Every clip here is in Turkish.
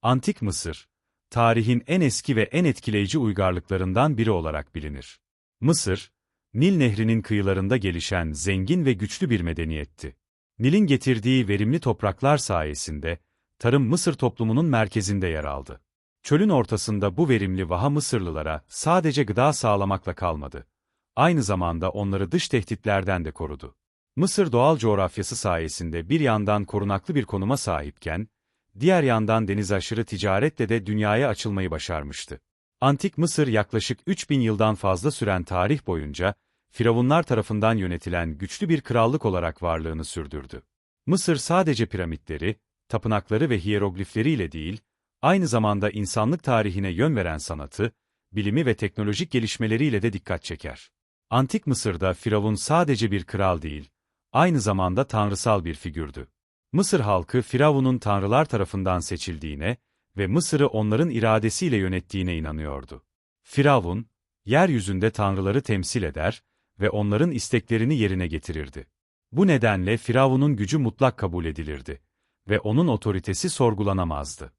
Antik Mısır, tarihin en eski ve en etkileyici uygarlıklarından biri olarak bilinir. Mısır, Nil Nehri'nin kıyılarında gelişen zengin ve güçlü bir medeniyetti. Nil'in getirdiği verimli topraklar sayesinde, tarım Mısır toplumunun merkezinde yer aldı. Çölün ortasında bu verimli vaha Mısırlılara sadece gıda sağlamakla kalmadı. Aynı zamanda onları dış tehditlerden de korudu. Mısır doğal coğrafyası sayesinde bir yandan korunaklı bir konuma sahipken, diğer yandan deniz aşırı ticaretle de dünyaya açılmayı başarmıştı. Antik Mısır yaklaşık 3000 yıldan fazla süren tarih boyunca, Firavunlar tarafından yönetilen güçlü bir krallık olarak varlığını sürdürdü. Mısır sadece piramitleri, tapınakları ve hiyeroglifleriyle değil, aynı zamanda insanlık tarihine yön veren sanatı, bilimi ve teknolojik gelişmeleriyle de dikkat çeker. Antik Mısır'da Firavun sadece bir kral değil, aynı zamanda tanrısal bir figürdü. Mısır halkı Firavun'un tanrılar tarafından seçildiğine ve Mısır'ı onların iradesiyle yönettiğine inanıyordu. Firavun, yeryüzünde tanrıları temsil eder ve onların isteklerini yerine getirirdi. Bu nedenle Firavun'un gücü mutlak kabul edilirdi ve onun otoritesi sorgulanamazdı.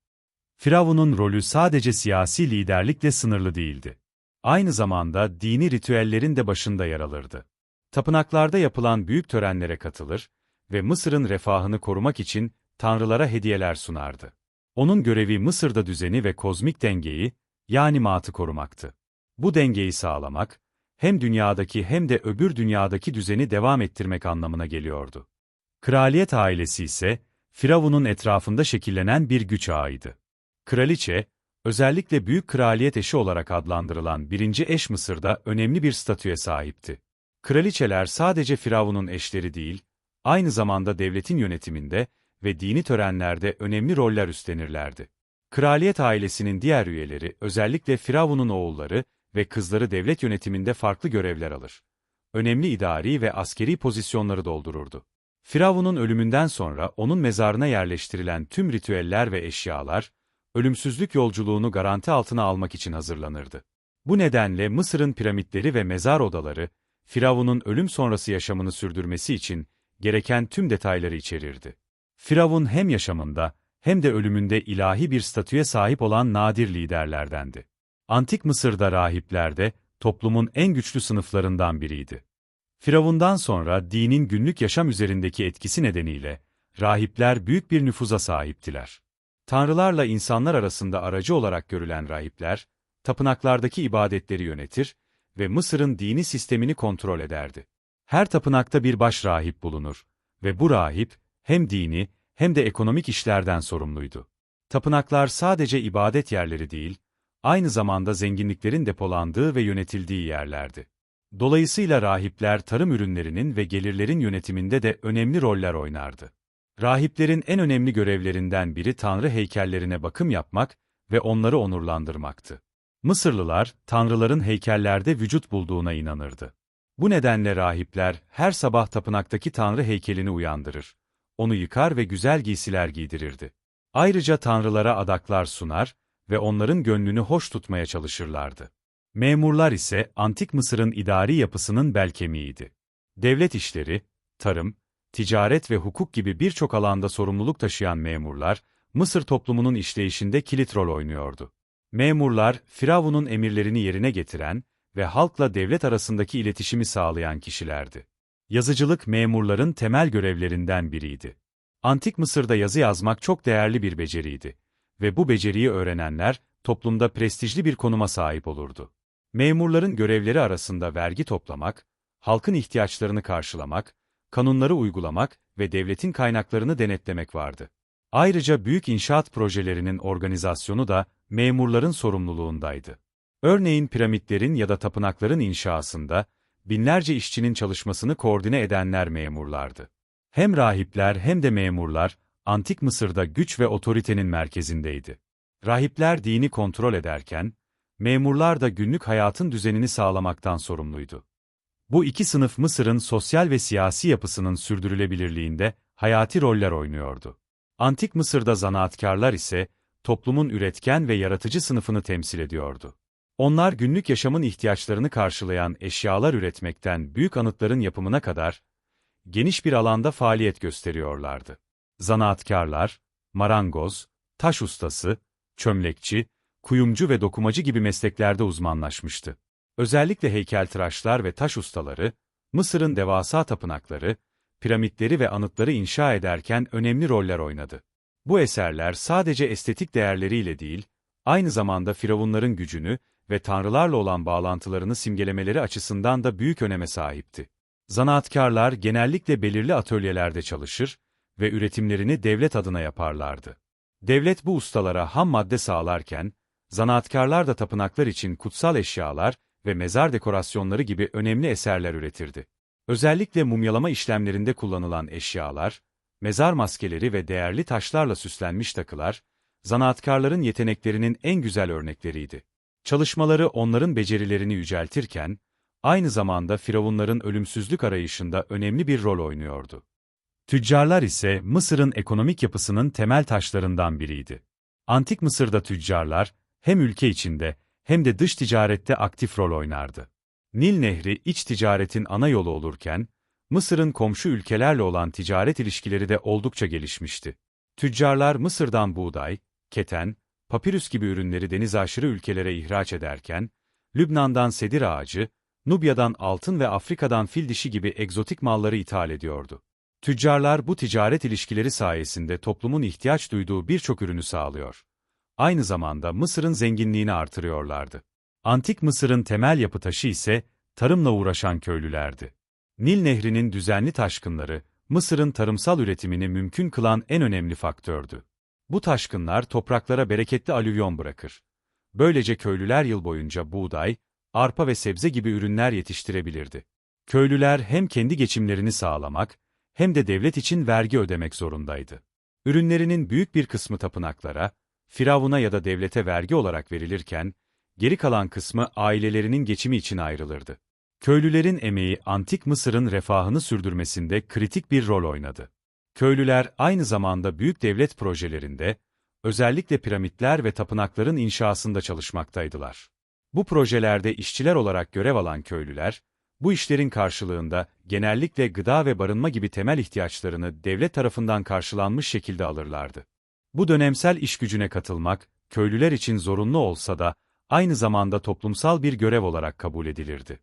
Firavun'un rolü sadece siyasi liderlikle sınırlı değildi. Aynı zamanda dini ritüellerin de başında yer alırdı. Tapınaklarda yapılan büyük törenlere katılır ve Mısır'ın refahını korumak için tanrılara hediyeler sunardı. Onun görevi Mısır'da düzeni ve kozmik dengeyi, yani maatı korumaktı. Bu dengeyi sağlamak, hem dünyadaki hem de öbür dünyadaki düzeni devam ettirmek anlamına geliyordu. Kraliyet ailesi ise, Firavun'un etrafında şekillenen bir güç ağıydı. Kraliçe, özellikle Büyük Kraliyet eşi olarak adlandırılan birinci eş Mısır'da önemli bir statüye sahipti. Kraliçeler sadece Firavun'un eşleri değil, aynı zamanda devletin yönetiminde ve dini törenlerde önemli roller üstlenirlerdi. Kraliyet ailesinin diğer üyeleri, özellikle Firavun'un oğulları ve kızları devlet yönetiminde farklı görevler alır. Önemli idari ve askeri pozisyonları doldururdu. Firavun'un ölümünden sonra onun mezarına yerleştirilen tüm ritüeller ve eşyalar, ölümsüzlük yolculuğunu garanti altına almak için hazırlanırdı. Bu nedenle Mısır'ın piramitleri ve mezar odaları, Firavun'un ölüm sonrası yaşamını sürdürmesi için gereken tüm detayları içerirdi. Firavun hem yaşamında hem de ölümünde ilahi bir statüye sahip olan nadir liderlerdendi. Antik Mısır'da rahipler de toplumun en güçlü sınıflarından biriydi. Firavundan sonra dinin günlük yaşam üzerindeki etkisi nedeniyle rahipler büyük bir nüfuza sahiptiler. Tanrılarla insanlar arasında aracı olarak görülen rahipler, tapınaklardaki ibadetleri yönetir ve Mısır'ın dini sistemini kontrol ederdi. Her tapınakta bir baş rahip bulunur ve bu rahip hem dini hem de ekonomik işlerden sorumluydu. Tapınaklar sadece ibadet yerleri değil, aynı zamanda zenginliklerin depolandığı ve yönetildiği yerlerdi. Dolayısıyla rahipler tarım ürünlerinin ve gelirlerin yönetiminde de önemli roller oynardı. Rahiplerin en önemli görevlerinden biri tanrı heykellerine bakım yapmak ve onları onurlandırmaktı. Mısırlılar, tanrıların heykellerde vücut bulduğuna inanırdı. Bu nedenle rahipler her sabah tapınaktaki tanrı heykelini uyandırır, onu yıkar ve güzel giysiler giydirirdi. Ayrıca tanrılara adaklar sunar ve onların gönlünü hoş tutmaya çalışırlardı. Memurlar ise Antik Mısır'ın idari yapısının bel kemiğiydi. Devlet işleri, tarım, ticaret ve hukuk gibi birçok alanda sorumluluk taşıyan memurlar, Mısır toplumunun işleyişinde kilit rol oynuyordu. Memurlar, Firavun'un emirlerini yerine getiren ve halkla devlet arasındaki iletişimi sağlayan kişilerdi. Yazıcılık memurların temel görevlerinden biriydi. Antik Mısır'da yazı yazmak çok değerli bir beceriydi ve bu beceriyi öğrenenler, toplumda prestijli bir konuma sahip olurdu. Memurların görevleri arasında vergi toplamak, halkın ihtiyaçlarını karşılamak, kanunları uygulamak ve devletin kaynaklarını denetlemek vardı. Ayrıca büyük inşaat projelerinin organizasyonu da memurların sorumluluğundaydı. Örneğin piramitlerin ya da tapınakların inşasında, binlerce işçinin çalışmasını koordine edenler memurlardı. Hem rahipler hem de memurlar, Antik Mısır'da güç ve otoritenin merkezindeydi. Rahipler dini kontrol ederken, memurlar da günlük hayatın düzenini sağlamaktan sorumluydu. Bu iki sınıf Mısır'ın sosyal ve siyasi yapısının sürdürülebilirliğinde hayati roller oynuyordu. Antik Mısır'da zanaatkarlar ise, toplumun üretken ve yaratıcı sınıfını temsil ediyordu. Onlar günlük yaşamın ihtiyaçlarını karşılayan eşyalar üretmekten büyük anıtların yapımına kadar, geniş bir alanda faaliyet gösteriyorlardı. Zanaatkarlar, marangoz, taş ustası, çömlekçi, kuyumcu ve dokumacı gibi mesleklerde uzmanlaşmıştı. Özellikle heykeltıraşlar ve taş ustaları, Mısır'ın devasa tapınakları, piramitleri ve anıtları inşa ederken önemli roller oynadı. Bu eserler sadece estetik değerleriyle değil, aynı zamanda firavunların gücünü ve tanrılarla olan bağlantılarını simgelemeleri açısından da büyük öneme sahipti. Zanaatkarlar genellikle belirli atölyelerde çalışır ve üretimlerini devlet adına yaparlardı. Devlet bu ustalara ham madde sağlarken, zanaatkarlar da tapınaklar için kutsal eşyalar ve mezar dekorasyonları gibi önemli eserler üretirdi. Özellikle mumyalama işlemlerinde kullanılan eşyalar, mezar maskeleri ve değerli taşlarla süslenmiş takılar, zanaatkarların yeteneklerinin en güzel örnekleriydi. Çalışmaları onların becerilerini yüceltirken, aynı zamanda firavunların ölümsüzlük arayışında önemli bir rol oynuyordu. Tüccarlar ise Mısır'ın ekonomik yapısının temel taşlarından biriydi. Antik Mısır'da tüccarlar, hem ülke içinde hem de dış ticarette aktif rol oynardı. Nil Nehri iç ticaretin ana yolu olurken, Mısır'ın komşu ülkelerle olan ticaret ilişkileri de oldukça gelişmişti. Tüccarlar Mısır'dan buğday, keten, papirüs gibi ürünleri denizaşırı ülkelere ihraç ederken, Lübnan'dan sedir ağacı, Nubya'dan altın ve Afrika'dan fil dişi gibi egzotik malları ithal ediyordu. Tüccarlar bu ticaret ilişkileri sayesinde toplumun ihtiyaç duyduğu birçok ürünü sağlıyor. Aynı zamanda Mısır'ın zenginliğini artırıyorlardı. Antik Mısır'ın temel yapı taşı ise tarımla uğraşan köylülerdi. Nil Nehri'nin düzenli taşkınları, Mısır'ın tarımsal üretimini mümkün kılan en önemli faktördü. Bu taşkınlar topraklara bereketli alüvyon bırakır. Böylece köylüler yıl boyunca buğday, arpa ve sebze gibi ürünler yetiştirebilirdi. Köylüler hem kendi geçimlerini sağlamak, hem de devlet için vergi ödemek zorundaydı. Ürünlerinin büyük bir kısmı tapınaklara, firavuna ya da devlete vergi olarak verilirken, geri kalan kısmı ailelerinin geçimi için ayrılırdı. Köylülerin emeği Antik Mısır'ın refahını sürdürmesinde kritik bir rol oynadı. Köylüler aynı zamanda büyük devlet projelerinde, özellikle piramitler ve tapınakların inşasında çalışmaktaydılar. Bu projelerde işçiler olarak görev alan köylüler, bu işlerin karşılığında genellikle gıda ve barınma gibi temel ihtiyaçlarını devlet tarafından karşılanmış şekilde alırlardı. Bu dönemsel işgücüne katılmak, köylüler için zorunlu olsa da, aynı zamanda toplumsal bir görev olarak kabul edilirdi.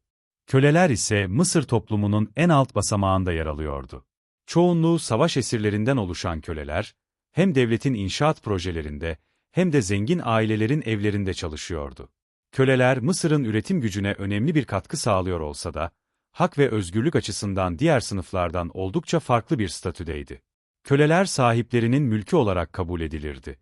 Köleler ise Mısır toplumunun en alt basamağında yer alıyordu. Çoğunluğu savaş esirlerinden oluşan köleler, hem devletin inşaat projelerinde, hem de zengin ailelerin evlerinde çalışıyordu. Köleler Mısır'ın üretim gücüne önemli bir katkı sağlıyor olsa da, hak ve özgürlük açısından diğer sınıflardan oldukça farklı bir statüdeydi. Köleler sahiplerinin mülkü olarak kabul edilirdi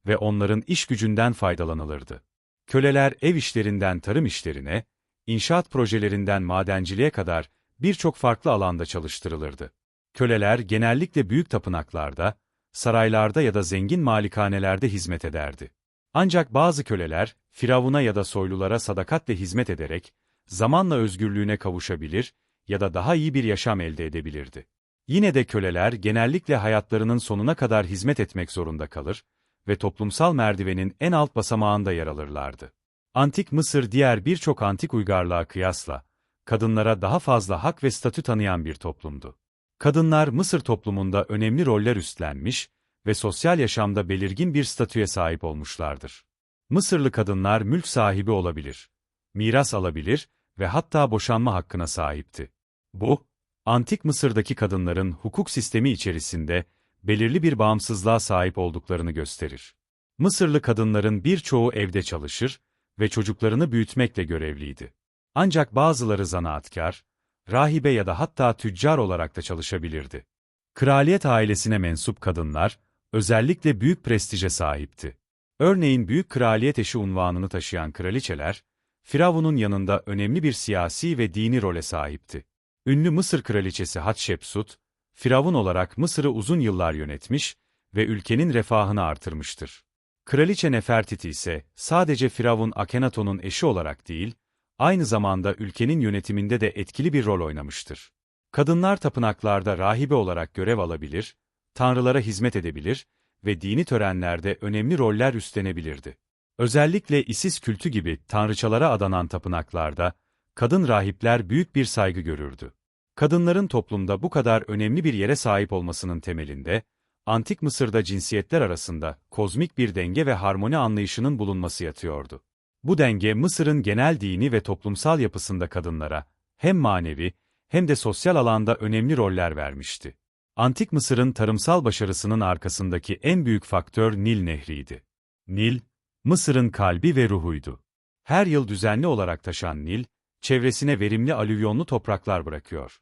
ve onların iş gücünden faydalanılırdı. Köleler ev işlerinden tarım işlerine, inşaat projelerinden madenciliğe kadar birçok farklı alanda çalıştırılırdı. Köleler genellikle büyük tapınaklarda, saraylarda ya da zengin malikanelerde hizmet ederdi. Ancak bazı köleler, firavuna ya da soylulara sadakatle hizmet ederek, zamanla özgürlüğüne kavuşabilir ya da daha iyi bir yaşam elde edebilirdi. Yine de köleler genellikle hayatlarının sonuna kadar hizmet etmek zorunda kalır ve toplumsal merdivenin en alt basamağında yer alırlardı. Antik Mısır diğer birçok antik uygarlığa kıyasla, kadınlara daha fazla hak ve statü tanıyan bir toplumdu. Kadınlar Mısır toplumunda önemli roller üstlenmiş ve sosyal yaşamda belirgin bir statüye sahip olmuşlardır. Mısırlı kadınlar mülk sahibi olabilir, miras alabilir ve hatta boşanma hakkına sahipti. Bu, Antik Mısır'daki kadınların hukuk sistemi içerisinde belirli bir bağımsızlığa sahip olduklarını gösterir. Mısırlı kadınların birçoğu evde çalışır ve çocuklarını büyütmekle görevliydi. Ancak bazıları zanaatkar, rahibe ya da hatta tüccar olarak da çalışabilirdi. Kraliyet ailesine mensup kadınlar, özellikle büyük prestije sahipti. Örneğin büyük kraliyet eşi unvanını taşıyan kraliçeler, Firavun'un yanında önemli bir siyasi ve dini role sahipti. Ünlü Mısır kraliçesi Hatshepsut, Firavun olarak Mısır'ı uzun yıllar yönetmiş ve ülkenin refahını artırmıştır. Kraliçe Nefertiti ise sadece Firavun Akhenaton'un eşi olarak değil, aynı zamanda ülkenin yönetiminde de etkili bir rol oynamıştır. Kadınlar tapınaklarda rahibe olarak görev alabilir, tanrılara hizmet edebilir ve dini törenlerde önemli roller üstlenebilirdi. Özellikle Isis kültü gibi tanrıçalara adanan tapınaklarda, kadın rahipler büyük bir saygı görürdü. Kadınların toplumda bu kadar önemli bir yere sahip olmasının temelinde, Antik Mısır'da cinsiyetler arasında kozmik bir denge ve harmoni anlayışının bulunması yatıyordu. Bu denge Mısır'ın genel dini ve toplumsal yapısında kadınlara hem manevi hem de sosyal alanda önemli roller vermişti. Antik Mısır'ın tarımsal başarısının arkasındaki en büyük faktör Nil Nehri'ydi. Nil, Mısır'ın kalbi ve ruhuydu. Her yıl düzenli olarak taşan Nil, çevresine verimli alüvyonlu topraklar bırakıyor.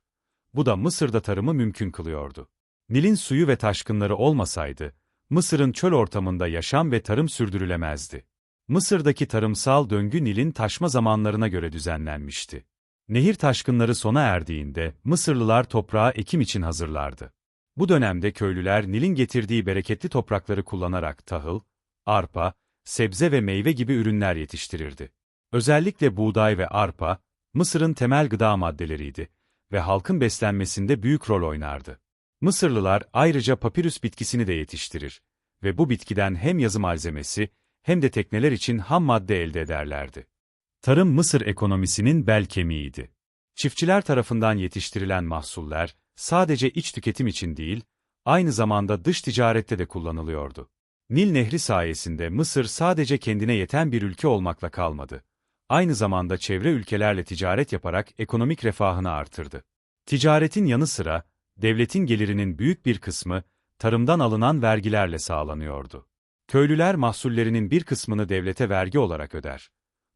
Bu da Mısır'da tarımı mümkün kılıyordu. Nil'in suyu ve taşkınları olmasaydı, Mısır'ın çöl ortamında yaşam ve tarım sürdürülemezdi. Mısır'daki tarımsal döngü Nil'in taşma zamanlarına göre düzenlenmişti. Nehir taşkınları sona erdiğinde Mısırlılar toprağı ekim için hazırlardı. Bu dönemde köylüler Nil'in getirdiği bereketli toprakları kullanarak tahıl, arpa, sebze ve meyve gibi ürünler yetiştirirdi. Özellikle buğday ve arpa, Mısır'ın temel gıda maddeleriydi ve halkın beslenmesinde büyük rol oynardı. Mısırlılar ayrıca papirüs bitkisini de yetiştirir ve bu bitkiden hem yazı malzemesi hem de tekneler için ham madde elde ederlerdi. Tarım Mısır ekonomisinin bel kemiğiydi. Çiftçiler tarafından yetiştirilen mahsuller sadece iç tüketim için değil, aynı zamanda dış ticarette de kullanılıyordu. Nil Nehri sayesinde Mısır sadece kendine yeten bir ülke olmakla kalmadı. Aynı zamanda çevre ülkelerle ticaret yaparak ekonomik refahını artırdı. Ticaretin yanı sıra, devletin gelirinin büyük bir kısmı, tarımdan alınan vergilerle sağlanıyordu. Köylüler mahsullerinin bir kısmını devlete vergi olarak öder.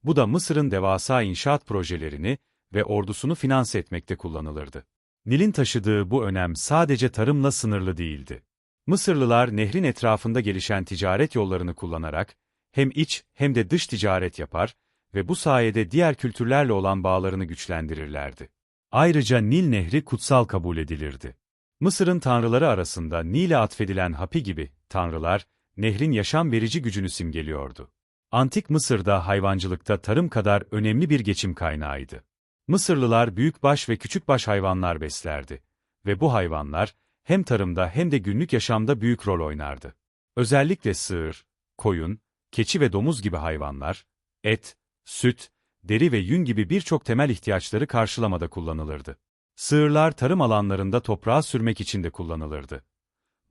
Bu da Mısır'ın devasa inşaat projelerini ve ordusunu finanse etmekte kullanılırdı. Nil'in taşıdığı bu önem sadece tarımla sınırlı değildi. Mısırlılar nehrin etrafında gelişen ticaret yollarını kullanarak, hem iç hem de dış ticaret yapar ve bu sayede diğer kültürlerle olan bağlarını güçlendirirlerdi. Ayrıca Nil Nehri kutsal kabul edilirdi. Mısır'ın tanrıları arasında Nil'e atfedilen Hapi gibi tanrılar, nehrin yaşam verici gücünü simgeliyordu. Antik Mısır'da hayvancılıkta tarım kadar önemli bir geçim kaynağıydı. Mısırlılar büyükbaş ve küçükbaş hayvanlar beslerdi ve bu hayvanlar hem tarımda hem de günlük yaşamda büyük rol oynardı. Özellikle sığır, koyun, keçi ve domuz gibi hayvanlar, et, süt, deri ve yün gibi birçok temel ihtiyaçları karşılamada kullanılırdı. Sığırlar tarım alanlarında toprağı sürmek için de kullanılırdı.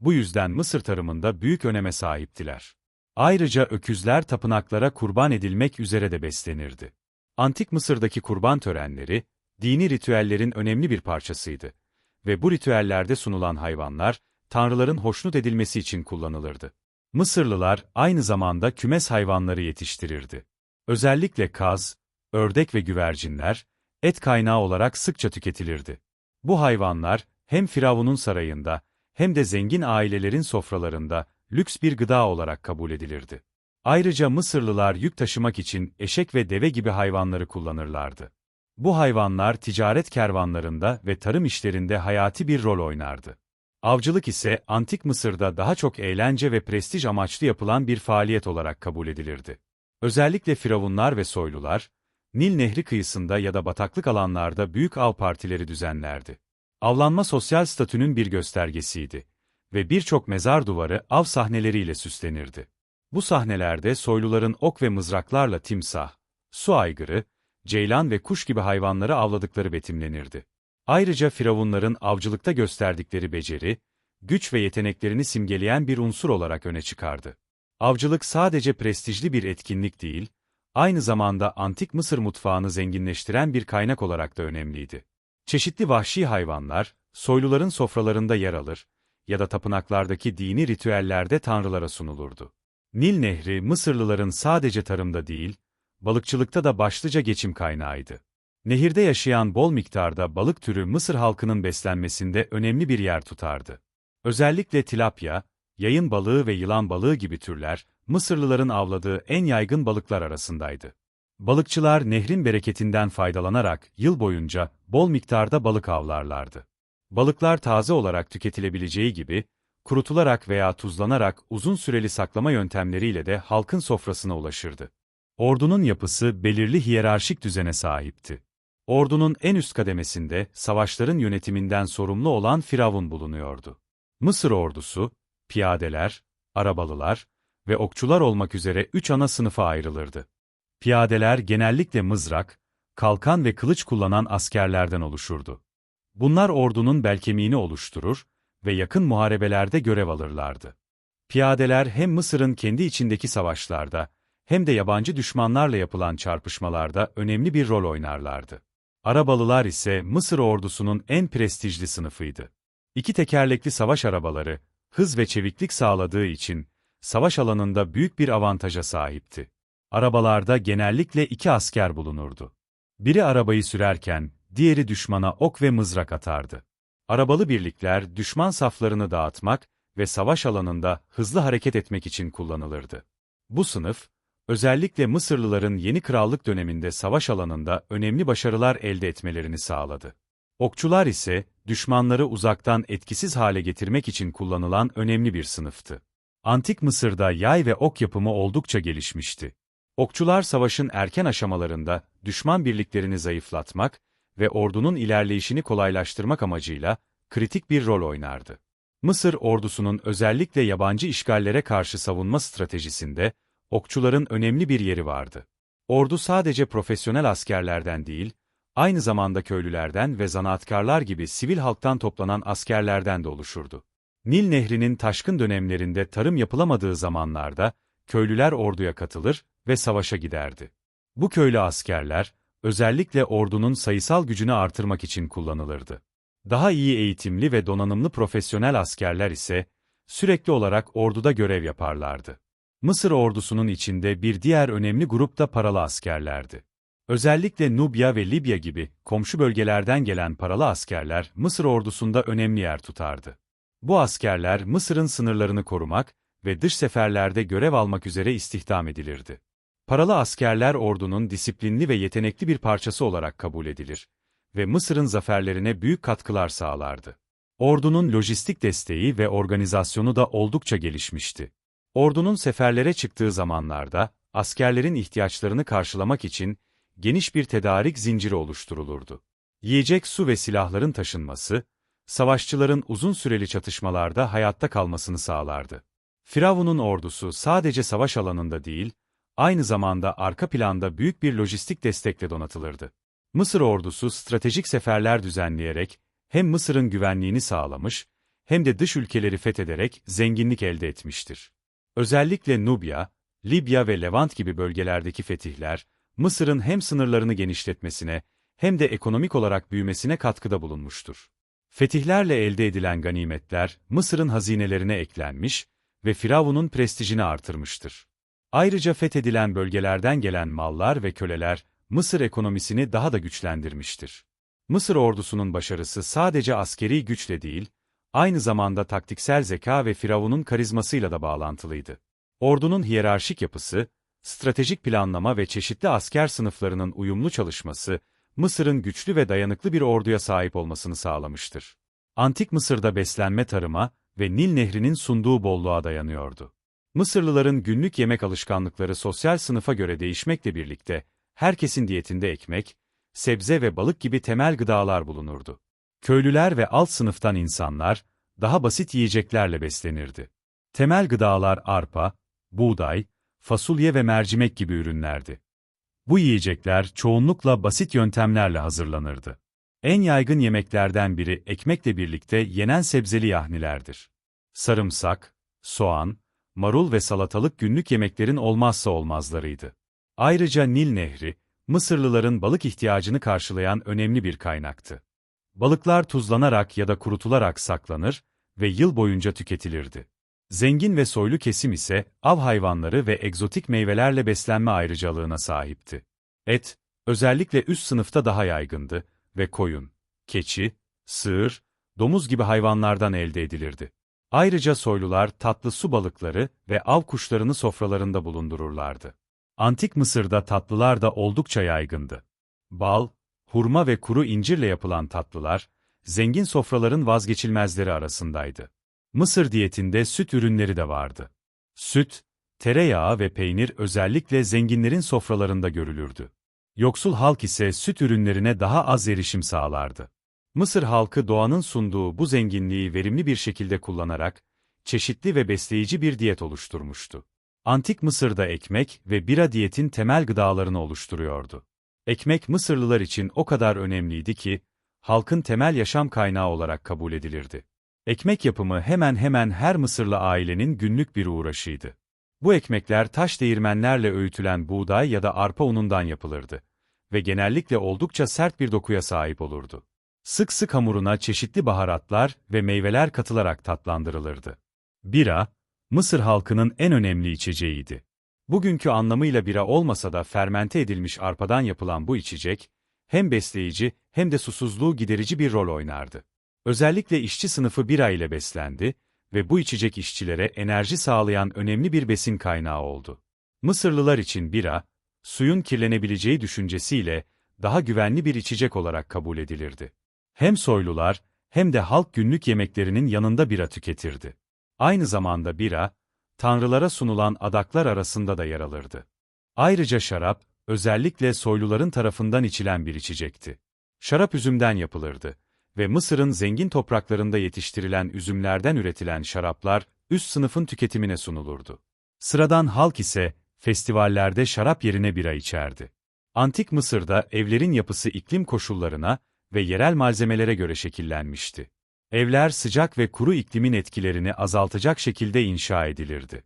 Bu yüzden Mısır tarımında büyük öneme sahiptiler. Ayrıca öküzler tapınaklara kurban edilmek üzere de beslenirdi. Antik Mısır'daki kurban törenleri, dini ritüellerin önemli bir parçasıydı ve bu ritüellerde sunulan hayvanlar, tanrıların hoşnut edilmesi için kullanılırdı. Mısırlılar aynı zamanda kümes hayvanları yetiştirirdi. Özellikle kaz, ördek ve güvercinler, et kaynağı olarak sıkça tüketilirdi. Bu hayvanlar, hem Firavun'un sarayında, hem de zengin ailelerin sofralarında, lüks bir gıda olarak kabul edilirdi. Ayrıca Mısırlılar yük taşımak için eşek ve deve gibi hayvanları kullanırlardı. Bu hayvanlar ticaret kervanlarında ve tarım işlerinde hayati bir rol oynardı. Avcılık ise Antik Mısır'da daha çok eğlence ve prestij amaçlı yapılan bir faaliyet olarak kabul edilirdi. Özellikle firavunlar ve soylular, Nil Nehri kıyısında ya da bataklık alanlarda büyük av partileri düzenlerdi. Avlanma sosyal statünün bir göstergesiydi ve birçok mezar duvarı av sahneleriyle süslenirdi. Bu sahnelerde soyluların ok ve mızraklarla timsah, su aygırı, ceylan ve kuş gibi hayvanları avladıkları betimlenirdi. Ayrıca firavunların avcılıkta gösterdikleri beceri, güç ve yeteneklerini simgeleyen bir unsur olarak öne çıkardı. Avcılık sadece prestijli bir etkinlik değil, aynı zamanda Antik Mısır mutfağını zenginleştiren bir kaynak olarak da önemliydi. Çeşitli vahşi hayvanlar, soyluların sofralarında yer alır ya da tapınaklardaki dini ritüellerde tanrılara sunulurdu. Nil Nehri, Mısırlıların sadece tarımda değil, balıkçılıkta da başlıca geçim kaynağıydı. Nehirde yaşayan bol miktarda balık türü Mısır halkının beslenmesinde önemli bir yer tutardı. Özellikle tilapya, yayın balığı ve yılan balığı gibi türler, Mısırlıların avladığı en yaygın balıklar arasındaydı. Balıkçılar nehrin bereketinden faydalanarak yıl boyunca bol miktarda balık avlarlardı. Balıklar taze olarak tüketilebileceği gibi, kurutularak veya tuzlanarak uzun süreli saklama yöntemleriyle de halkın sofrasına ulaşırdı. Ordunun yapısı belirli hiyerarşik düzene sahipti. Ordunun en üst kademesinde savaşların yönetiminden sorumlu olan Firavun bulunuyordu. Mısır ordusu, piyadeler, arabalılar ve okçular olmak üzere 3 ana sınıfa ayrılırdı. Piyadeler genellikle mızrak, kalkan ve kılıç kullanan askerlerden oluşurdu. Bunlar ordunun bel kemiğini oluşturur ve yakın muharebelerde görev alırlardı. Piyadeler hem Mısır'ın kendi içindeki savaşlarda hem de yabancı düşmanlarla yapılan çarpışmalarda önemli bir rol oynarlardı. Arabalılar ise Mısır ordusunun en prestijli sınıfıydı. İki tekerlekli savaş arabaları, hız ve çeviklik sağladığı için, savaş alanında büyük bir avantaja sahipti. Arabalarda genellikle iki asker bulunurdu. Biri arabayı sürerken, diğeri düşmana ok ve mızrak atardı. Arabalı birlikler, düşman saflarını dağıtmak ve savaş alanında hızlı hareket etmek için kullanılırdı. Bu sınıf, özellikle Mısırlıların yeni krallık döneminde savaş alanında önemli başarılar elde etmelerini sağladı. Okçular ise, düşmanları uzaktan etkisiz hale getirmek için kullanılan önemli bir sınıftı. Antik Mısır'da yay ve ok yapımı oldukça gelişmişti. Okçular savaşın erken aşamalarında düşman birliklerini zayıflatmak ve ordunun ilerleyişini kolaylaştırmak amacıyla kritik bir rol oynardı. Mısır ordusunun özellikle yabancı işgallere karşı savunma stratejisinde okçuların önemli bir yeri vardı. Ordu sadece profesyonel askerlerden değil, aynı zamanda köylülerden ve zanaatkarlar gibi sivil halktan toplanan askerlerden de oluşurdu. Nil Nehri'nin taşkın dönemlerinde tarım yapılamadığı zamanlarda, köylüler orduya katılır ve savaşa giderdi. Bu köylü askerler, özellikle ordunun sayısal gücünü artırmak için kullanılırdı. Daha iyi eğitimli ve donanımlı profesyonel askerler ise, sürekli olarak orduda görev yaparlardı. Mısır ordusunun içinde bir diğer önemli grup da paralı askerlerdi. Özellikle Nubya ve Libya gibi komşu bölgelerden gelen paralı askerler Mısır ordusunda önemli yer tutardı. Bu askerler Mısır'ın sınırlarını korumak ve dış seferlerde görev almak üzere istihdam edilirdi. Paralı askerler ordunun disiplinli ve yetenekli bir parçası olarak kabul edilir ve Mısır'ın zaferlerine büyük katkılar sağlardı. Ordunun lojistik desteği ve organizasyonu da oldukça gelişmişti. Ordunun seferlere çıktığı zamanlarda, askerlerin ihtiyaçlarını karşılamak için geniş bir tedarik zinciri oluşturulurdu. Yiyecek, su ve silahların taşınması, savaşçıların uzun süreli çatışmalarda hayatta kalmasını sağlardı. Firavun'un ordusu sadece savaş alanında değil, aynı zamanda arka planda büyük bir lojistik destekle donatılırdı. Mısır ordusu stratejik seferler düzenleyerek hem Mısır'ın güvenliğini sağlamış, hem de dış ülkeleri fethederek zenginlik elde etmiştir. Özellikle Nubya, Libya ve Levant gibi bölgelerdeki fetihler, Mısır'ın hem sınırlarını genişletmesine hem de ekonomik olarak büyümesine katkıda bulunmuştur. Fetihlerle elde edilen ganimetler, Mısır'ın hazinelerine eklenmiş ve Firavun'un prestijini artırmıştır. Ayrıca fethedilen bölgelerden gelen mallar ve köleler, Mısır ekonomisini daha da güçlendirmiştir. Mısır ordusunun başarısı sadece askeri güçle değil, aynı zamanda taktiksel zeka ve Firavun'un karizmasıyla da bağlantılıydı. Ordunun hiyerarşik yapısı, stratejik planlama ve çeşitli asker sınıflarının uyumlu çalışması, Mısır'ın güçlü ve dayanıklı bir orduya sahip olmasını sağlamıştır. Antik Mısır'da beslenme tarıma ve Nil Nehri'nin sunduğu bolluğa dayanıyordu. Mısırlıların günlük yemek alışkanlıkları sosyal sınıfa göre değişmekle birlikte, herkesin diyetinde ekmek, sebze ve balık gibi temel gıdalar bulunurdu. Köylüler ve alt sınıftan insanlar, daha basit yiyeceklerle beslenirdi. Temel gıdalar arpa, buğday, fasulye ve mercimek gibi ürünlerdi. Bu yiyecekler çoğunlukla basit yöntemlerle hazırlanırdı. En yaygın yemeklerden biri ekmekle birlikte yenen sebzeli yahnilerdir. Sarımsak, soğan, marul ve salatalık günlük yemeklerin olmazsa olmazlarıydı. Ayrıca Nil Nehri, Mısırlıların balık ihtiyacını karşılayan önemli bir kaynaktı. Balıklar tuzlanarak ya da kurutularak saklanır ve yıl boyunca tüketilirdi. Zengin ve soylu kesim ise av hayvanları ve egzotik meyvelerle beslenme ayrıcalığına sahipti. Et, özellikle üst sınıfta daha yaygındı ve koyun, keçi, sığır, domuz gibi hayvanlardan elde edilirdi. Ayrıca soylular tatlı su balıkları ve av kuşlarını sofralarında bulundururlardı. Antik Mısır'da tatlılar da oldukça yaygındı. Bal, hurma ve kuru incirle yapılan tatlılar, zengin sofraların vazgeçilmezleri arasındaydı. Mısır diyetinde süt ürünleri de vardı. Süt, tereyağı ve peynir özellikle zenginlerin sofralarında görülürdü. Yoksul halk ise süt ürünlerine daha az erişim sağlardı. Mısır halkı doğanın sunduğu bu zenginliği verimli bir şekilde kullanarak, çeşitli ve besleyici bir diyet oluşturmuştu. Antik Mısır'da ekmek ve bira diyetin temel gıdalarını oluşturuyordu. Ekmek Mısırlılar için o kadar önemliydi ki, halkın temel yaşam kaynağı olarak kabul edilirdi. Ekmek yapımı hemen hemen her Mısırlı ailenin günlük bir uğraşıydı. Bu ekmekler taş değirmenlerle öğütülen buğday ya da arpa unundan yapılırdı ve genellikle oldukça sert bir dokuya sahip olurdu. Sık sık hamuruna çeşitli baharatlar ve meyveler katılarak tatlandırılırdı. Bira, Mısır halkının en önemli içeceğiydi. Bugünkü anlamıyla bira olmasa da fermente edilmiş arpadan yapılan bu içecek, hem besleyici hem de susuzluğu giderici bir rol oynardı. Özellikle işçi sınıfı bira ile beslendi ve bu içecek işçilere enerji sağlayan önemli bir besin kaynağı oldu. Mısırlılar için bira, suyun kirlenebileceği düşüncesiyle daha güvenli bir içecek olarak kabul edilirdi. Hem soylular hem de halk günlük yemeklerinin yanında bira tüketirdi. Aynı zamanda bira, tanrılara sunulan adaklar arasında da yer alırdı. Ayrıca şarap, özellikle soyluların tarafından içilen bir içecekti. Şarap üzümden yapılırdı ve Mısır'ın zengin topraklarında yetiştirilen üzümlerden üretilen şaraplar üst sınıfın tüketimine sunulurdu. Sıradan halk ise festivallerde şarap yerine bira içerdi. Antik Mısır'da evlerin yapısı iklim koşullarına ve yerel malzemelere göre şekillenmişti. Evler sıcak ve kuru iklimin etkilerini azaltacak şekilde inşa edilirdi.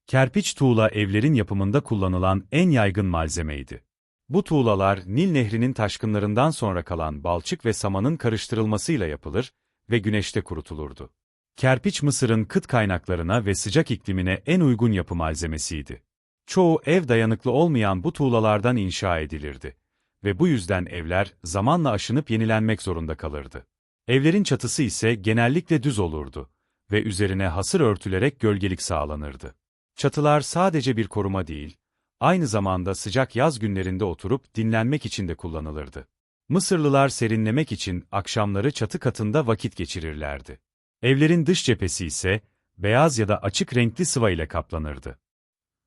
Kerpiç tuğla evlerin yapımında kullanılan en yaygın malzemeydi. Bu tuğlalar Nil Nehri'nin taşkınlarından sonra kalan balçık ve samanın karıştırılmasıyla yapılır ve güneşte kurutulurdu. Kerpiç Mısır'ın kıt kaynaklarına ve sıcak iklimine en uygun yapı malzemesiydi. Çoğu ev dayanıklı olmayan bu tuğlalardan inşa edilirdi ve bu yüzden evler zamanla aşınıp yenilenmek zorunda kalırdı. Evlerin çatısı ise genellikle düz olurdu ve üzerine hasır örtülerek gölgelik sağlanırdı. Çatılar sadece bir koruma değil, aynı zamanda sıcak yaz günlerinde oturup dinlenmek için de kullanılırdı. Mısırlılar serinlemek için akşamları çatı katında vakit geçirirlerdi. Evlerin dış cephesi ise beyaz ya da açık renkli sıva ile kaplanırdı.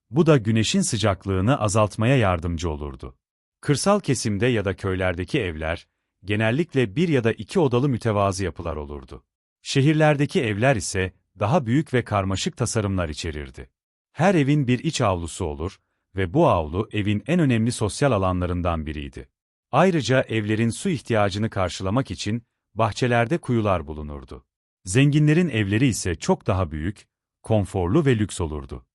Bu da güneşin sıcaklığını azaltmaya yardımcı olurdu. Kırsal kesimde ya da köylerdeki evler, genellikle bir ya da iki odalı mütevazı yapılar olurdu. Şehirlerdeki evler ise daha büyük ve karmaşık tasarımlar içerirdi. Her evin bir iç avlusu olur ve bu avlu evin en önemli sosyal alanlarından biriydi. Ayrıca evlerin su ihtiyacını karşılamak için bahçelerde kuyular bulunurdu. Zenginlerin evleri ise çok daha büyük, konforlu ve lüks olurdu.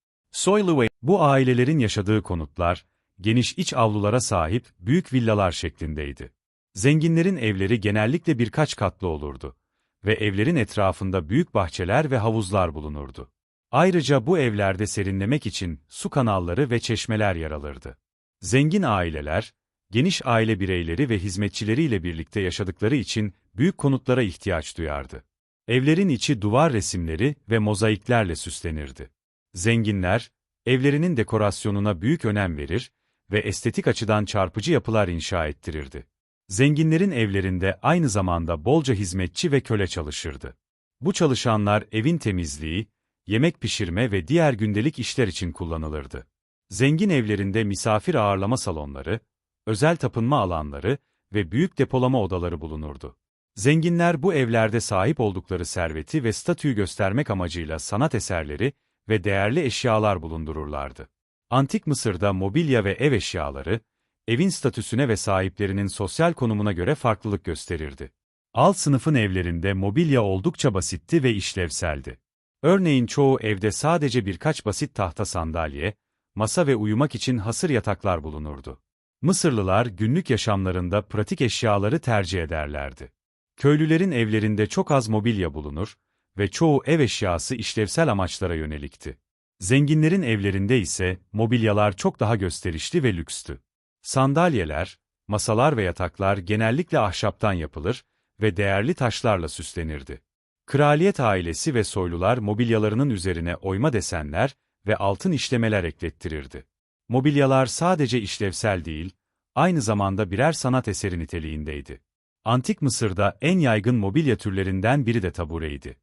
Bu ailelerin yaşadığı konutlar, geniş iç avlulara sahip büyük villalar şeklindeydi. Zenginlerin evleri genellikle birkaç katlı olurdu ve evlerin etrafında büyük bahçeler ve havuzlar bulunurdu. Ayrıca bu evlerde serinlemek için su kanalları ve çeşmeler yer alırdı. Zengin aileler, geniş aile bireyleri ve hizmetçileriyle birlikte yaşadıkları için büyük konutlara ihtiyaç duyardı. Evlerin içi duvar resimleri ve mozaiklerle süslenirdi. Zenginler, evlerinin dekorasyonuna büyük önem verir ve estetik açıdan çarpıcı yapılar inşa ettirirdi. Zenginlerin evlerinde aynı zamanda bolca hizmetçi ve köle çalışırdı. Bu çalışanlar evin temizliği, yemek pişirme ve diğer gündelik işler için kullanılırdı. Zengin evlerinde misafir ağırlama salonları, özel tapınma alanları ve büyük depolama odaları bulunurdu. Zenginler bu evlerde sahip oldukları serveti ve statüyü göstermek amacıyla sanat eserleri ve değerli eşyalar bulundururlardı. Antik Mısır'da mobilya ve ev eşyaları, evin statüsüne ve sahiplerinin sosyal konumuna göre farklılık gösterirdi. Alt sınıfın evlerinde mobilya oldukça basitti ve işlevseldi. Örneğin çoğu evde sadece birkaç basit tahta sandalye, masa ve uyumak için hasır yataklar bulunurdu. Mısırlılar günlük yaşamlarında pratik eşyaları tercih ederlerdi. Köylülerin evlerinde çok az mobilya bulunur ve çoğu ev eşyası işlevsel amaçlara yönelikti. Zenginlerin evlerinde ise mobilyalar çok daha gösterişli ve lükstü. Sandalyeler, masalar ve yataklar genellikle ahşaptan yapılır ve değerli taşlarla süslenirdi. Kraliyet ailesi ve soylular mobilyalarının üzerine oyma desenler ve altın işlemeler eklettirirdi. Mobilyalar sadece işlevsel değil, aynı zamanda birer sanat eseri niteliğindeydi. Antik Mısır'da en yaygın mobilya türlerinden biri de tabureydi.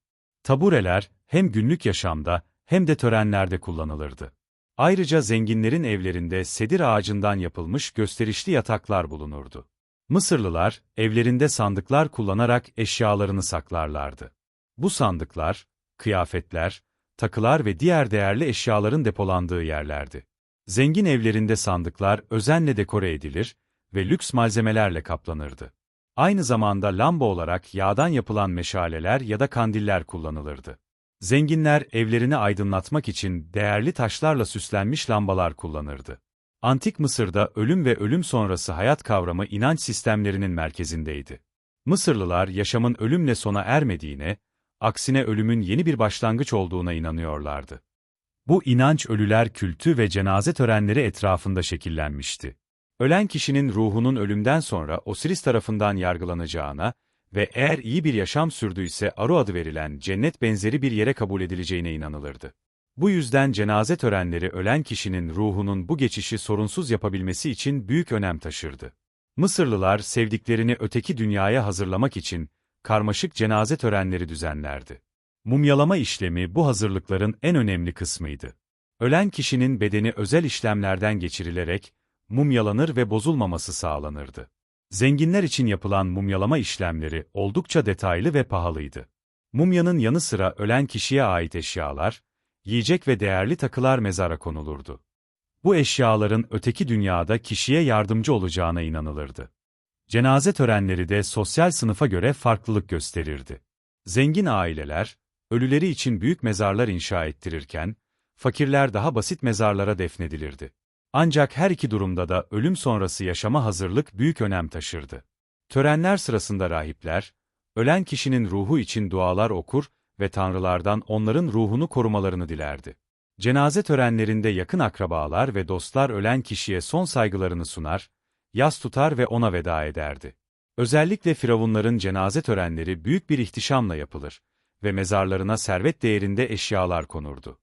Tabureler, hem günlük yaşamda hem de törenlerde kullanılırdı. Ayrıca zenginlerin evlerinde sedir ağacından yapılmış gösterişli yataklar bulunurdu. Mısırlılar, evlerinde sandıklar kullanarak eşyalarını saklarlardı. Bu sandıklar, kıyafetler, takılar ve diğer değerli eşyaların depolandığı yerlerdi. Zengin evlerinde sandıklar özenle dekore edilir ve lüks malzemelerle kaplanırdı. Aynı zamanda lamba olarak yağdan yapılan meşaleler ya da kandiller kullanılırdı. Zenginler evlerini aydınlatmak için değerli taşlarla süslenmiş lambalar kullanırdı. Antik Mısır'da ölüm ve ölüm sonrası hayat kavramı inanç sistemlerinin merkezindeydi. Mısırlılar yaşamın ölümle sona ermediğine, aksine ölümün yeni bir başlangıç olduğuna inanıyorlardı. Bu inanç ölüler kültü ve cenaze törenleri etrafında şekillenmişti. Ölen kişinin ruhunun ölümden sonra Osiris tarafından yargılanacağına ve eğer iyi bir yaşam sürdüyse Aru adı verilen cennet benzeri bir yere kabul edileceğine inanılırdı. Bu yüzden cenaze törenleri ölen kişinin ruhunun bu geçişi sorunsuz yapabilmesi için büyük önem taşırdı. Mısırlılar sevdiklerini öteki dünyaya hazırlamak için karmaşık cenaze törenleri düzenlerdi. Mumyalama işlemi bu hazırlıkların en önemli kısmıydı. Ölen kişinin bedeni özel işlemlerden geçirilerek mumyalanır ve bozulmaması sağlanırdı. Zenginler için yapılan mumyalama işlemleri oldukça detaylı ve pahalıydı. Mumyanın yanı sıra ölen kişiye ait eşyalar, yiyecek ve değerli takılar mezara konulurdu. Bu eşyaların öteki dünyada kişiye yardımcı olacağına inanılırdı. Cenaze törenleri de sosyal sınıfa göre farklılık gösterirdi. Zengin aileler, ölüleri için büyük mezarlar inşa ettirirken, fakirler daha basit mezarlara defnedilirdi. Ancak her iki durumda da ölüm sonrası yaşama hazırlık büyük önem taşırdı. Törenler sırasında rahipler, ölen kişinin ruhu için dualar okur ve tanrılardan onların ruhunu korumalarını dilerdi. Cenaze törenlerinde yakın akrabalar ve dostlar ölen kişiye son saygılarını sunar, yas tutar ve ona veda ederdi. Özellikle firavunların cenaze törenleri büyük bir ihtişamla yapılır ve mezarlarına servet değerinde eşyalar konurdu.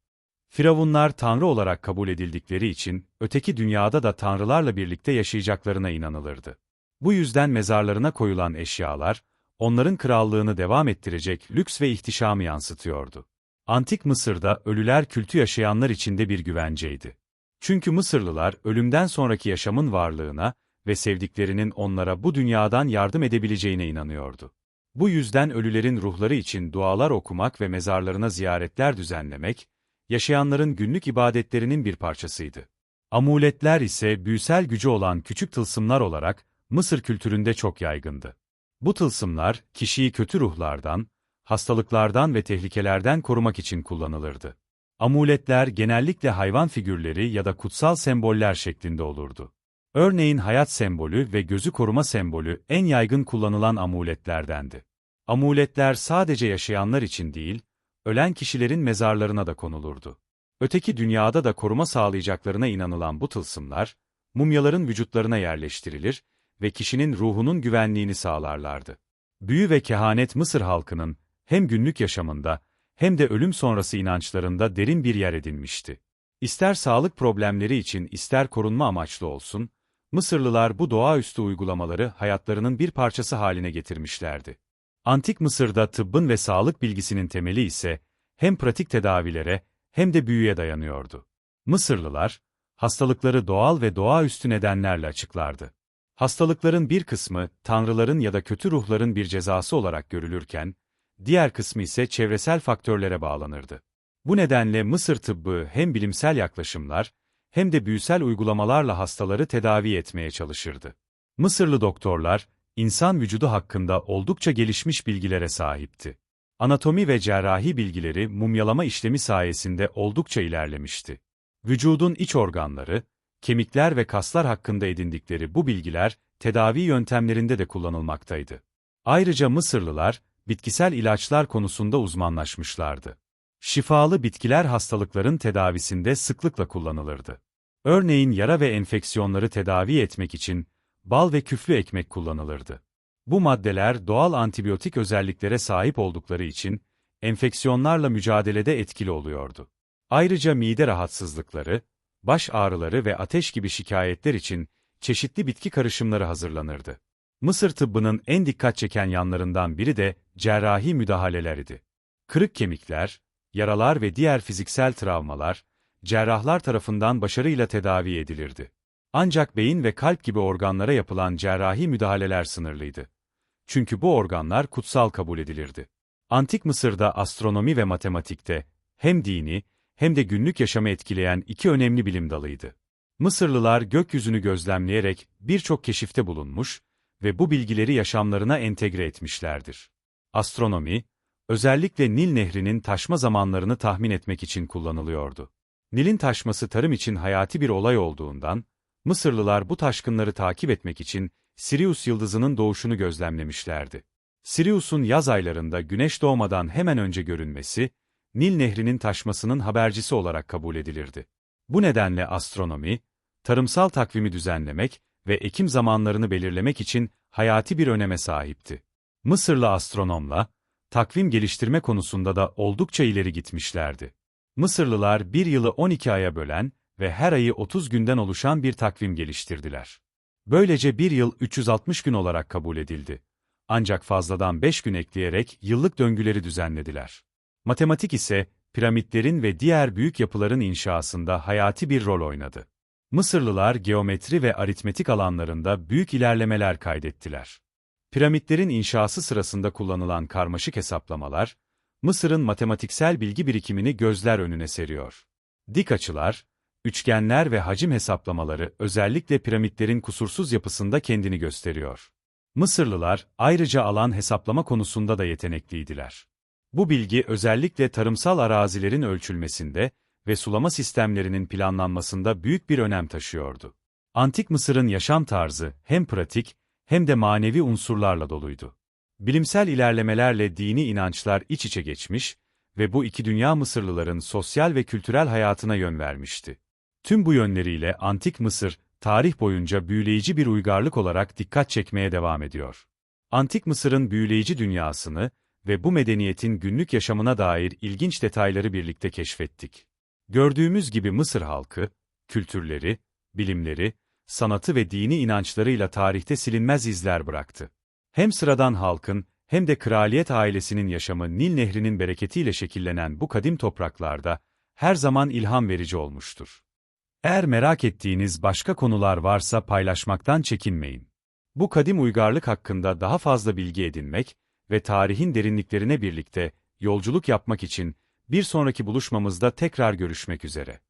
Firavunlar tanrı olarak kabul edildikleri için, öteki dünyada da tanrılarla birlikte yaşayacaklarına inanılırdı. Bu yüzden mezarlarına koyulan eşyalar, onların krallığını devam ettirecek lüks ve ihtişamı yansıtıyordu. Antik Mısır'da ölüler kültü yaşayanlar için de bir güvenceydi. Çünkü Mısırlılar ölümden sonraki yaşamın varlığına ve sevdiklerinin onlara bu dünyadan yardım edebileceğine inanıyordu. Bu yüzden ölülerin ruhları için dualar okumak ve mezarlarına ziyaretler düzenlemek, yaşayanların günlük ibadetlerinin bir parçasıydı. Amuletler ise büyüsel gücü olan küçük tılsımlar olarak Mısır kültüründe çok yaygındı. Bu tılsımlar, kişiyi kötü ruhlardan, hastalıklardan ve tehlikelerden korumak için kullanılırdı. Amuletler genellikle hayvan figürleri ya da kutsal semboller şeklinde olurdu. Örneğin hayat sembolü ve gözü koruma sembolü en yaygın kullanılan amuletlerdendi. Amuletler sadece yaşayanlar için değil, ölen kişilerin mezarlarına da konulurdu. Öteki dünyada da koruma sağlayacaklarına inanılan bu tılsımlar, mumyaların vücutlarına yerleştirilir ve kişinin ruhunun güvenliğini sağlarlardı. Büyü ve kehanet Mısır halkının hem günlük yaşamında hem de ölüm sonrası inançlarında derin bir yer edinmişti. İster sağlık problemleri için ister korunma amaçlı olsun, Mısırlılar bu doğaüstü uygulamaları hayatlarının bir parçası haline getirmişlerdi. Antik Mısır'da tıbbın ve sağlık bilgisinin temeli ise hem pratik tedavilere hem de büyüye dayanıyordu. Mısırlılar, hastalıkları doğal ve doğaüstü nedenlerle açıklardı. Hastalıkların bir kısmı tanrıların ya da kötü ruhların bir cezası olarak görülürken, diğer kısmı ise çevresel faktörlere bağlanırdı. Bu nedenle Mısır tıbbı hem bilimsel yaklaşımlar hem de büyüsel uygulamalarla hastaları tedavi etmeye çalışırdı. Mısırlı doktorlar, insan vücudu hakkında oldukça gelişmiş bilgilere sahipti. Anatomi ve cerrahi bilgileri mumyalama işlemi sayesinde oldukça ilerlemişti. Vücudun iç organları, kemikler ve kaslar hakkında edindikleri bu bilgiler tedavi yöntemlerinde de kullanılmaktaydı. Ayrıca Mısırlılar, bitkisel ilaçlar konusunda uzmanlaşmışlardı. Şifalı bitkiler hastalıkların tedavisinde sıklıkla kullanılırdı. Örneğin yara ve enfeksiyonları tedavi etmek için bal ve küflü ekmek kullanılırdı. Bu maddeler doğal antibiyotik özelliklere sahip oldukları için enfeksiyonlarla mücadelede etkili oluyordu. Ayrıca mide rahatsızlıkları, baş ağrıları ve ateş gibi şikayetler için çeşitli bitki karışımları hazırlanırdı. Mısır tıbbının en dikkat çeken yanlarından biri de cerrahi müdahalelerdi. Kırık kemikler, yaralar ve diğer fiziksel travmalar, cerrahlar tarafından başarıyla tedavi edilirdi. Ancak beyin ve kalp gibi organlara yapılan cerrahi müdahaleler sınırlıydı. Çünkü bu organlar kutsal kabul edilirdi. Antik Mısır'da astronomi ve matematikte hem dini hem de günlük yaşamı etkileyen iki önemli bilim dalıydı. Mısırlılar gökyüzünü gözlemleyerek birçok keşifte bulunmuş ve bu bilgileri yaşamlarına entegre etmişlerdir. Astronomi, özellikle Nil Nehri'nin taşma zamanlarını tahmin etmek için kullanılıyordu. Nil'in taşması tarım için hayati bir olay olduğundan, Mısırlılar bu taşkınları takip etmek için Sirius yıldızının doğuşunu gözlemlemişlerdi. Sirius'un yaz aylarında güneş doğmadan hemen önce görünmesi, Nil Nehri'nin taşmasının habercisi olarak kabul edilirdi. Bu nedenle astronomi, tarımsal takvimi düzenlemek ve ekim zamanlarını belirlemek için hayati bir öneme sahipti. Mısırlı astronomla, takvim geliştirme konusunda da oldukça ileri gitmişlerdi. Mısırlılar bir yılı 12 aya bölen ve her ayı 30 günden oluşan bir takvim geliştirdiler. Böylece bir yıl 360 gün olarak kabul edildi. Ancak fazladan 5 gün ekleyerek yıllık döngüleri düzenlediler. Matematik ise, piramitlerin ve diğer büyük yapıların inşasında hayati bir rol oynadı. Mısırlılar geometri ve aritmetik alanlarında büyük ilerlemeler kaydettiler. Piramitlerin inşası sırasında kullanılan karmaşık hesaplamalar, Mısır'ın matematiksel bilgi birikimini gözler önüne seriyor. Dik açılar, üçgenler ve hacim hesaplamaları özellikle piramitlerin kusursuz yapısında kendini gösteriyor. Mısırlılar ayrıca alan hesaplama konusunda da yetenekliydiler. Bu bilgi özellikle tarımsal arazilerin ölçülmesinde ve sulama sistemlerinin planlanmasında büyük bir önem taşıyordu. Antik Mısır'ın yaşam tarzı hem pratik hem de manevi unsurlarla doluydu. Bilimsel ilerlemelerle dini inançlar iç içe geçmiş ve bu iki dünya Mısırlıların sosyal ve kültürel hayatına yön vermişti. Tüm bu yönleriyle Antik Mısır, tarih boyunca büyüleyici bir uygarlık olarak dikkat çekmeye devam ediyor. Antik Mısır'ın büyüleyici dünyasını ve bu medeniyetin günlük yaşamına dair ilginç detayları birlikte keşfettik. Gördüğümüz gibi Mısır halkı, kültürleri, bilimleri, sanatı ve dini inançlarıyla tarihte silinmez izler bıraktı. Hem sıradan halkın hem de kraliyet ailesinin yaşamı Nil Nehri'nin bereketiyle şekillenen bu kadim topraklarda her zaman ilham verici olmuştur. Eğer merak ettiğiniz başka konular varsa paylaşmaktan çekinmeyin. Bu kadim uygarlık hakkında daha fazla bilgi edinmek ve tarihin derinliklerine birlikte yolculuk yapmak için bir sonraki buluşmamızda tekrar görüşmek üzere.